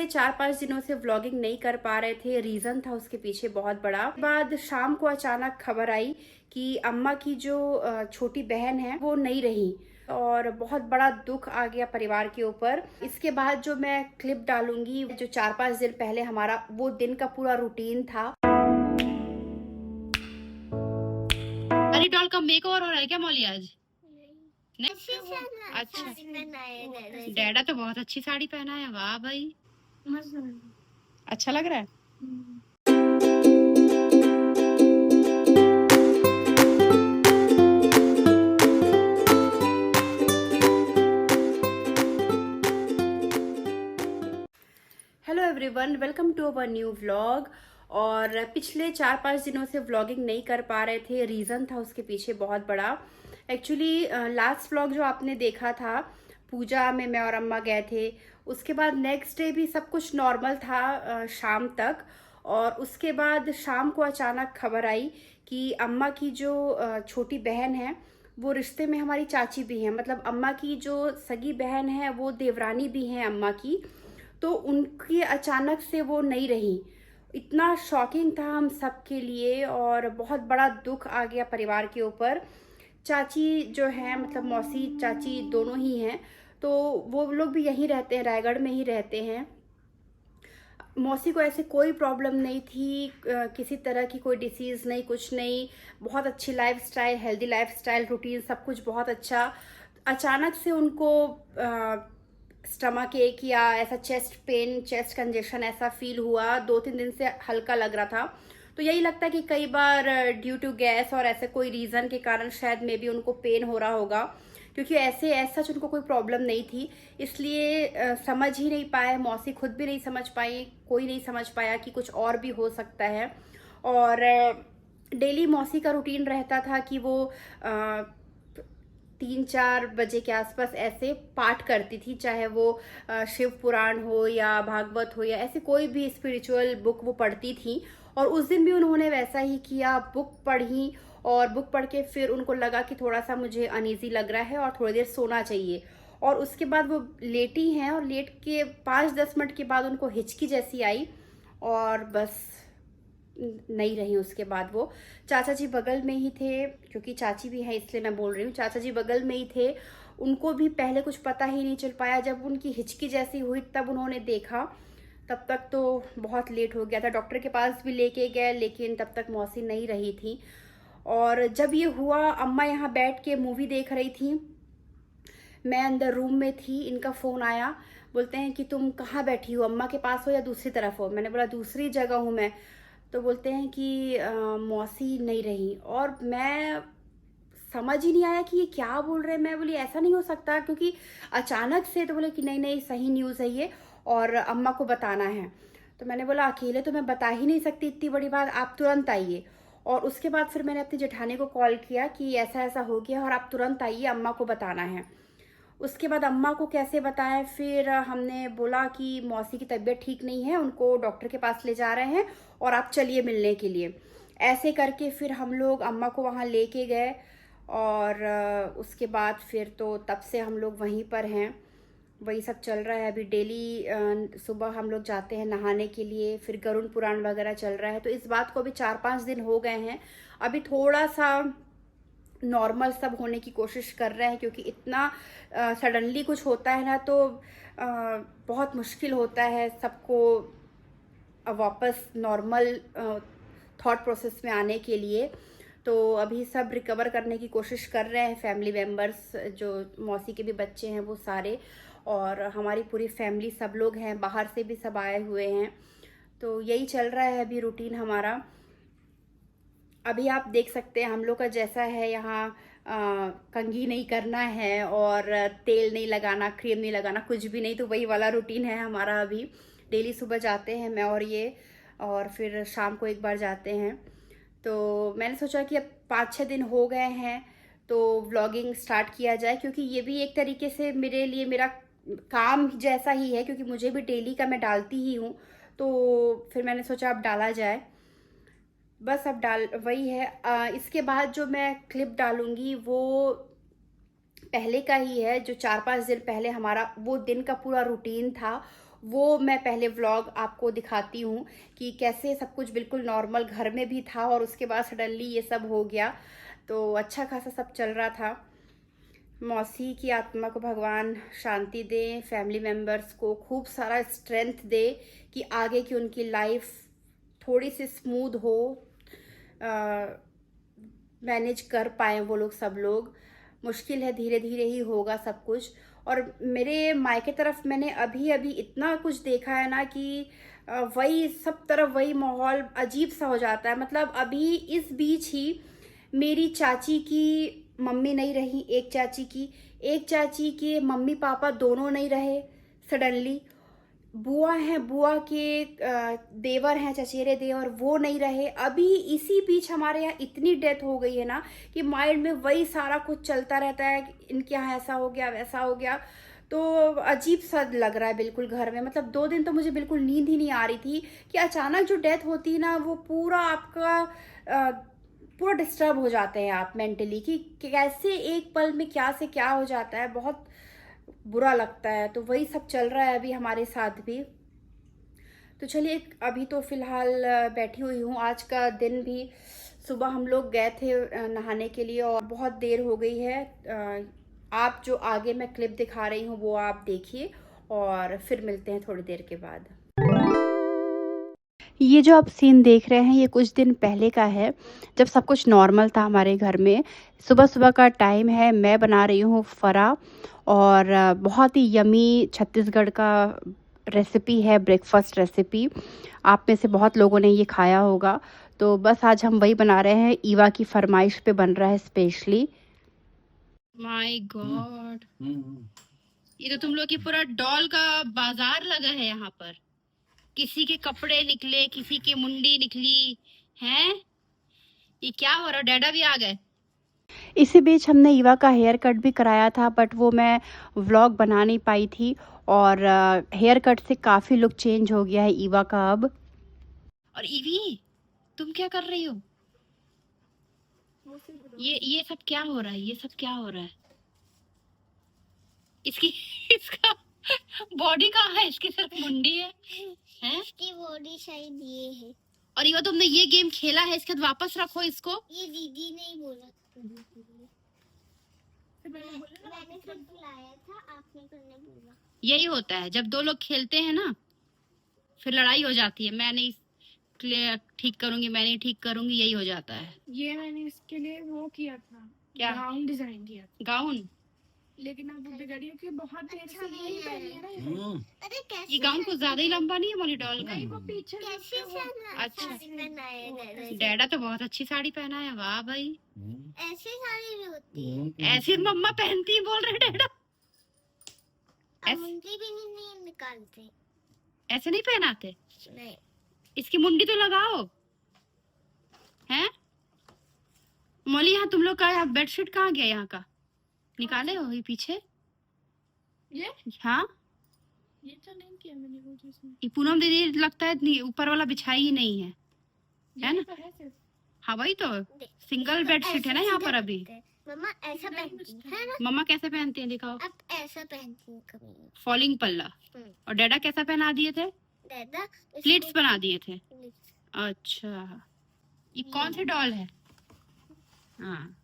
4-5 दिनों से व्लॉगिंग नहीं कर पा रहे थे। रीज़न था उसके पीछे बहुत बड़ा। बाद शाम को अचानक खबर आई कि अम्मा की जो छोटी बहन है वो नहीं रही और बहुत बड़ा दुख आ गया परिवार के ऊपर। इसके बाद जो मैं क्लिप डालूंगी, जो 4-5 दिन पहले हमारा वो दिन का पूरा रूटीन था। हरी डॉल का मेकओवर हो रहा है क्या मौली आज? नहीं? अच्छा, डैडा तो बहुत अच्छी साड़ी पहना है। वाह भाई, अच्छा लग रहा है। Hello everyone, welcome to our new vlog. और पिछले 4-5 दिनों से व्लॉगिंग नहीं कर पा रहे थे। रीज़न था उसके पीछे बहुत बड़ा। एक्चुअली लास्ट व्लॉग जो आपने देखा था, पूजा में मैं और अम्मा गए थे। उसके बाद नेक्स्ट डे भी सब कुछ नॉर्मल था शाम तक। और उसके बाद शाम को अचानक खबर आई कि अम्मा की जो छोटी बहन है वो रिश्ते में हमारी चाची भी हैं। मतलब अम्मा की जो सगी बहन है वो देवरानी भी हैं अम्मा की। तो उनकी अचानक से वो नहीं रही। इतना शॉकिंग था हम सब के लिए और बहुत बड़ा दुख आ गया परिवार के ऊपर। चाची जो है, मतलब मौसी चाची दोनों ही हैं, तो वो लोग भी यहीं रहते हैं, रायगढ़ में ही रहते हैं। मौसी को ऐसे कोई प्रॉब्लम नहीं थी, किसी तरह की कोई डिसीज़ नहीं, कुछ नहीं। बहुत अच्छी लाइफस्टाइल, हेल्दी लाइफस्टाइल, रूटीन सब कुछ बहुत अच्छा। अचानक से उनको स्टमक एक या ऐसा चेस्ट पेन, चेस्ट कंजेशन ऐसा फील हुआ। 2-3 दिन से हल्का लग रहा था। तो यही लगता है कि कई बार ड्यू टू गैस और ऐसे कोई रीज़न के कारण शायद मे बी उनको पेन हो रहा होगा, क्योंकि ऐसे ऐसा उनको कोई प्रॉब्लम नहीं थी। इसलिए समझ ही नहीं पाए, मौसी खुद भी नहीं समझ पाई, कोई नहीं समझ पाया कि कुछ और भी हो सकता है। और डेली मौसी का रूटीन रहता था कि वो 3-4 बजे के आसपास ऐसे पाठ करती थी, चाहे वो शिव पुराण हो या भागवत हो या ऐसे कोई भी स्पिरिचुअल बुक वो पढ़ती थी। और उस दिन भी उन्होंने वैसा ही किया, बुक पढ़ी। और बुक पढ़ के फिर उनको लगा कि थोड़ा सा मुझे अनईजी लग रहा है और थोड़ी देर सोना चाहिए। और उसके बाद वो लेटी हैं और लेट के 5-10 मिनट के बाद उनको हिचकी जैसी आई और बस नहीं रही। उसके बाद वो चाचा जी बगल में ही थे, क्योंकि चाची भी है इसलिए मैं बोल रही हूँ, चाचा जी बगल में ही थे। उनको भी पहले कुछ पता ही नहीं चल पाया। जब उनकी हिचकी जैसी हुई तब उन्होंने देखा। तब तक तो बहुत लेट हो गया था। डॉक्टर के पास भी लेके गए लेकिन तब तक मौसी नहीं रही थी। और जब ये हुआ, अम्मा यहाँ बैठ के मूवी देख रही थी, मैं अंदर रूम में थी, इनका फ़ोन आया। बोलते हैं कि तुम कहाँ बैठी हो, अम्मा के पास हो या दूसरी तरफ हो? मैंने बोला दूसरी जगह हूँ मैं। तो बोलते हैं कि मौसी नहीं रही। और मैं समझ ही नहीं आया कि ये क्या बोल रहे हैं। मैं बोली ऐसा नहीं हो सकता, क्योंकि अचानक से। तो बोले कि नहीं नहीं, सही न्यूज़ है ये और अम्मा को बताना है। तो मैंने बोला अकेले तो मैं बता ही नहीं सकती इतनी बड़ी बात, आप तुरंत आइए। और उसके बाद फिर मैंने अपनी जेठानी को कॉल किया कि ऐसा ऐसा हो गया और आप तुरंत आइए, अम्मा को बताना है। उसके बाद अम्मा को कैसे बताएं, फिर हमने बोला कि मौसी की तबीयत ठीक नहीं है, उनको डॉक्टर के पास ले जा रहे हैं और आप चलिए मिलने के लिए। ऐसे करके फिर हम लोग अम्मा को वहाँ लेके गए। और उसके बाद फिर तो तब से हम लोग वहीं पर हैं, वही सब चल रहा है अभी। डेली सुबह हम लोग जाते हैं नहाने के लिए, फिर गरुड़ पुराण वगैरह चल रहा है। तो इस बात को अभी 4-5 दिन हो गए हैं। अभी थोड़ा सा नॉर्मल सब होने की कोशिश कर रहे हैं, क्योंकि इतना सडनली कुछ होता है ना, तो बहुत मुश्किल होता है सबको वापस नॉर्मल थॉट प्रोसेस में आने के लिए। तो अभी सब रिकवर करने की कोशिश कर रहे हैं, फैमिली मेम्बर्स, जो मौसी के भी बच्चे हैं वो सारे, और हमारी पूरी फैमिली, सब लोग हैं, बाहर से भी सब आए हुए हैं। तो यही चल रहा है अभी रूटीन हमारा। अभी आप देख सकते हैं हम लोग का जैसा है यहाँ, कंघी नहीं करना है और तेल नहीं लगाना, क्रीम नहीं लगाना, कुछ भी नहीं। तो वही वाला रूटीन है हमारा अभी। डेली सुबह जाते हैं मैं और ये, और फिर शाम को एक बार जाते हैं। तो मैंने सोचा कि अब 5-6 दिन हो गए हैं तो व्लॉगिंग स्टार्ट किया जाए, क्योंकि ये भी एक तरीके से मेरे लिए मेरा काम जैसा ही है, क्योंकि मुझे भी डेली का मैं डालती ही हूँ। तो फिर मैंने सोचा अब डाला जाए, बस अब डाल वही है। इसके बाद जो मैं क्लिप डालूंगी वो पहले का ही है, जो 4-5 दिन पहले हमारा वो दिन का पूरा रूटीन था। वो मैं पहले व्लॉग आपको दिखाती हूँ कि कैसे सब कुछ बिल्कुल नॉर्मल घर में भी था और उसके बाद सडनली ये सब हो गया। तो अच्छा खासा सब चल रहा था। मौसी की आत्मा को भगवान शांति दे, फैमिली मेम्बर्स को खूब सारा स्ट्रेंथ दे कि आगे की उनकी लाइफ थोड़ी सी स्मूथ हो, मैनेज कर पाए वो लोग, सब लोग। मुश्किल है, धीरे धीरे ही होगा सब कुछ। और मेरे मायके तरफ मैंने अभी अभी इतना कुछ देखा है ना कि वही सब तरफ वही माहौल अजीब सा हो जाता है। मतलब अभी इस बीच ही मेरी चाची की मम्मी नहीं रही, एक चाची के मम्मी पापा दोनों नहीं रहे सडनली। बुआ हैं, बुआ के देवर हैं, चचेरे देवर, वो नहीं रहे। अभी इसी बीच हमारे यहाँ इतनी डेथ हो गई है ना कि माइंड में वही सारा कुछ चलता रहता है कि इनके यहाँ ऐसा हो गया, वैसा हो गया। तो अजीब सा लग रहा है बिल्कुल घर में। मतलब 2 दिन तो मुझे बिल्कुल नींद ही नहीं आ रही थी कि अचानक जो डेथ होती है ना वो पूरा आपका पूरा डिस्टर्ब हो जाते हैं आप मेंटली कि कैसे एक पल में क्या से क्या हो जाता है। बहुत बुरा लगता है। तो वही सब चल रहा है अभी हमारे साथ भी। तो चलिए, अभी तो फिलहाल बैठी हुई हूँ। आज का दिन भी सुबह हम लोग गए थे नहाने के लिए और बहुत देर हो गई है। आप जो आगे मैं क्लिप दिखा रही हूँ वो आप देखिए और फिर मिलते हैं थोड़ी देर के बाद। ये जो आप सीन देख रहे हैं ये कुछ दिन पहले का है, जब सब कुछ नॉर्मल था हमारे घर में। सुबह सुबह का टाइम है, मैं बना रही हूँ फरा और बहुत ही यमी छत्तीसगढ़ का रेसिपी है, ब्रेकफास्ट रेसिपी। आप में से बहुत लोगों ने ये खाया होगा। तो बस आज हम वही बना रहे हैं, ईवा की फरमाइश पे बन रहा है स्पेशली। माय गॉड, ये तो तुम लोग की पूरा डॉल का बाजार लगा है यहाँ पर। किसी के कपड़े निकले, किसी की मुंडी निकली हैं। ये क्या हो रहा? डैडा भी आ गए। इसी बीच हमने ईवा का हेयर कट भी कराया था, बट वो मैं व्लॉग बना नहीं पाई थी। और हेयर कट से काफ़ी लुक चेंज हो गया है ईवा का अब। और ईवी, तुम क्या कर रही हो? ये सब क्या हो रहा है? ये सब क्या हो रहा है? इसकी इसका बॉडी कहाँ है? इसकी सिर्फ मुंडी है हैं? इसकी बॉडी शायद ये है। और ये तुमने ये गेम खेला है, इसके बाद वापस रखो इसको। ये दीदी ने ही बोला। मैंने खुद बुलाया था, आपने करने बोला। यही होता है जब दो लोग खेलते हैं ना, फिर लड़ाई हो जाती है। मैं नहीं ठीक करूंगी, मैं नहीं ठीक करूंगी, यही हो जाता है। ये मैंने इसके लिए वो किया था, क्या? गाउन डिजाइन किया था। गाउन? लेकिन अब बिगड़ी कि बहुत देर से यही पहनी है ना ये। अरे कैसे ये गाउन कुछ ज्यादा ही लंबा नहीं है मोली डॉल का? नहीं, वो पीछे कैसे अच्छा। साड़ी पहनाया डैडा? डैडा तो बहुत अच्छी साड़ी पहना है, वाह भाई। ऐसे साड़ी भी होती है? ऐसी मम्मा पहनती है बोल रहे डैडा। अब मुंडी भी नहीं निकालते। ऐसे नहीं पहनाते? नहीं। इसकी मुंडी तो लगाओ हैं। मोली, यहाँ तुम लोग का बेडशीट कहाँ गया? यहाँ का निकाले हो ये पीछे? ये हाँ, ये तो नहीं किया मैंने वो जिसमें। ये पूनम दीदी लगता है ऊपर वाला बिछाई ही नहीं है ना? तो है सिर्फ। हाँ वही तो, सिंगल बेडशीट है ना यहाँ पर अभी। मम्मा ऐसा पहनती है ना? मम्मा कैसे पहनती हैं दिखाओ। अब ऐसा पहनती है कभी। फॉलिंग पल्ला। और डैडा कैसा पहना दिए थे? डैडा प्लीट्स बना दिए थे। अच्छा, ये कौन सी डॉल है? हाँ,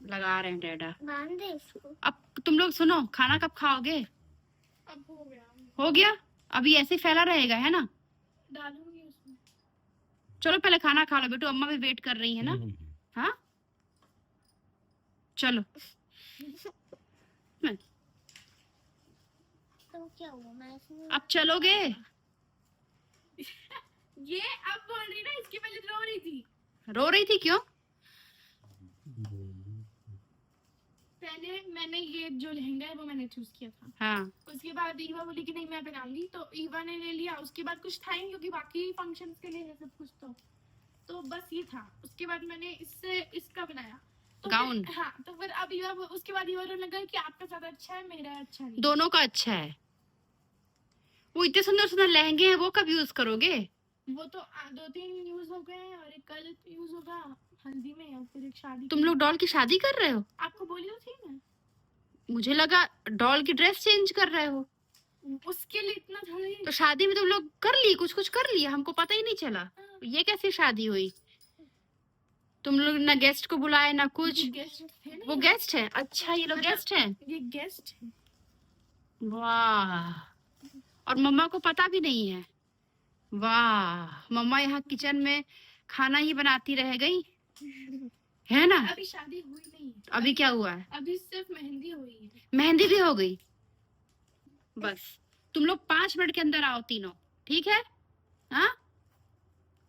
लगा रहे हैं डैडा। बांध दे इसको। अब तुम लोग सुनो, खाना कब खाओगे? अब हो गया। हो गया? अभी ऐसे ही फैला रहेगा है ना? डालूंगी उसमें। चलो पहले खाना खा लो बेटू, अम्मा भी वेट कर रही है ना। हाँ चलो। तो क्या हुआ? मैं इसमें अब चलोगे? ये अब बोल रही ना, इसकी पहले रो रही थी। रो रही थी क्यों? पहले मैंने ये जो लहंगा है वो मैंने चूज किया था। हाँ, उसके बाद ईवा बोली कि नहीं मैं पहनाऊंगी, तो ईवा ने ले लिया। उसके बाद कुछ था ही नहीं क्योंकि बाकी फंक्शंस के लिए है सब कुछ। तो बस ये था। उसके बाद मैंने इससे इसका बनाया तो गाउन। हाँ, तो फिर अब ईवा उसके बाद ईवा ने लगा कि आपका ज्यादा अच्छा है, मेरा अच्छा नहीं। दोनों का अच्छा है। वो इतने सुंदर सुंदर लहंगे हैं, वो कब यूज करोगे? वो तो 2-3 यूज हो गए हैं और एक कल यूज होगा हल्दी में और फिर एक शादी। तुम लोग डॉल की शादी कर रहे हो? आपको बोली तो थी मैं। मुझे लगा डॉल की ड्रेस चेंज कर रहे हो। उसके लिए इतना थोड़ी। तो शादी में तुम लोग कर लिए, कुछ कुछ कर लिए, हमको पता ही नहीं चला। ये कैसी शादी हुई? तुम लोग ना गेस्ट को बुलाए ना कुछ। गेस्ट थे ना, वो गेस्ट है? अच्छा, ये लोग गेस्ट हैं। ये गेस्ट है। वाह, और मम्मा को पता भी नहीं है। वाह, मम्मा यहाँ किचन में खाना ही बनाती रह गई है ना। अभी शादी हुई नहीं है, अभी क्या हुआ है? अभी सिर्फ मेहंदी हुई है। मेहंदी भी हो गई। बस तुम लोग 5 मिनट के अंदर आओ तीनों, ठीक है? हाँ,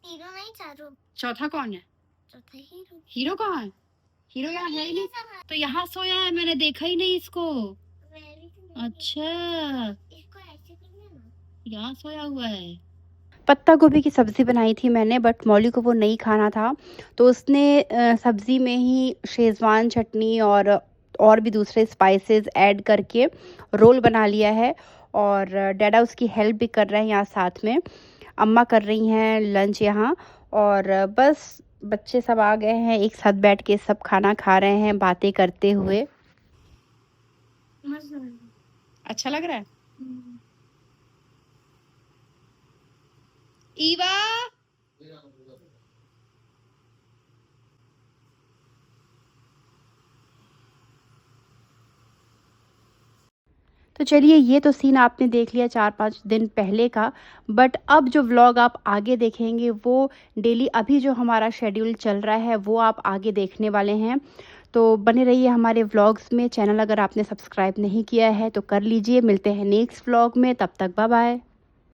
तीनों नहीं, चारों। चौथा कौन है? चौथा हीरो। हीरो कहाँ है? हीरो यहाँ है ही नहीं। तो यहाँ सोया है, मैंने देखा ही नहीं इसको। अच्छा, इसको ऐसे करना ना। यहाँ सोया हुआ है। पत्ता गोभी की सब्ज़ी बनाई थी मैंने, बट मौली को वो नहीं खाना था, तो उसने सब्ज़ी में ही शेज़वान चटनी और भी दूसरे स्पाइसेस ऐड करके रोल बना लिया है। और डैडा उसकी हेल्प भी कर रहे हैं यहाँ साथ में। अम्मा कर रही हैं लंच यहाँ, और बस बच्चे सब आ गए हैं, एक साथ बैठ के सब खाना खा रहे हैं बातें करते हुए। मजा आया। अच्छा लग रहा है। ईवा, तो चलिए, ये तो सीन आपने देख लिया 4-5 दिन पहले का, बट अब जो व्लॉग आप आगे देखेंगे वो डेली अभी जो हमारा शेड्यूल चल रहा है वो आप आगे देखने वाले हैं। तो बने रहिए हमारे व्लॉग्स में। चैनल अगर आपने सब्सक्राइब नहीं किया है तो कर लीजिए। मिलते हैं नेक्स्ट व्लॉग में, तब तक बाय बाय।